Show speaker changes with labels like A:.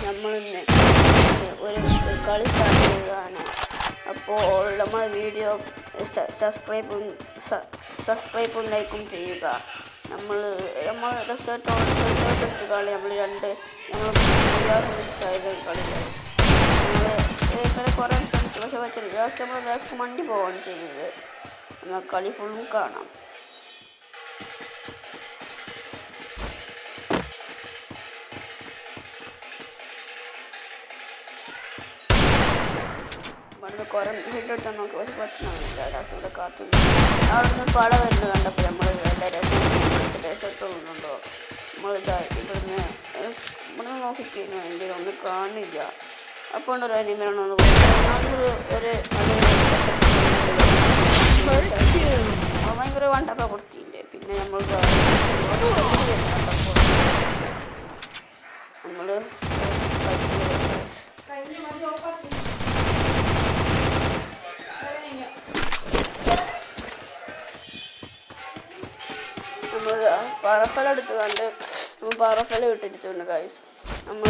A: നമ്മളിന്ന് ഒരു കളി സ്റ്റാർട്ട് ചെയ്യുകയാണ്. അപ്പോൾ നമ്മൾ വീഡിയോ സബ്സ്ക്രൈബും ലൈക്കും ചെയ്യുക. നമ്മൾ റിസൾട്ട് എടുത്ത് കളി നമ്മൾ മിസ്സായത് കളി കുറേ പക്ഷേ ലാസ്റ്റ് നമ്മൾ ലാസ്റ്റ് മണ്ടി പോവാണ് ചെയ്തത്. എന്നാൽ കളി ഫുള്ളും കാണാം. പണ്ട് കുറേ ഹെഡെടുത്താൽ നോക്കി പക്ഷെ പറ്റുന്നില്ല. ലാസ്റ്റ് ഇവിടെ കാത്തു അവിടെ നിന്ന് പട വരുന്നത് കണ്ടപ്പോൾ നമ്മൾ രസത്തുണ്ടോ നമ്മൾ ഇവിടുന്ന് നോക്കിക്കഴിഞ്ഞു എന്തെങ്കിലും ഒന്നും കാണില്ല. അപ്പോൾ ഉണ്ടല്ലോ അനിമലാണെന്ന് ഭയങ്കര വണ്ടൊക്കെ കൊടുത്തിട്ടുണ്ട്. പിന്നെ നമ്മൾ പറഫല എടുത്ത് കണ്ട് പറഫല ഇട്ടിട്ടുണ്ട് ഗൈസ്. നമ്മൾ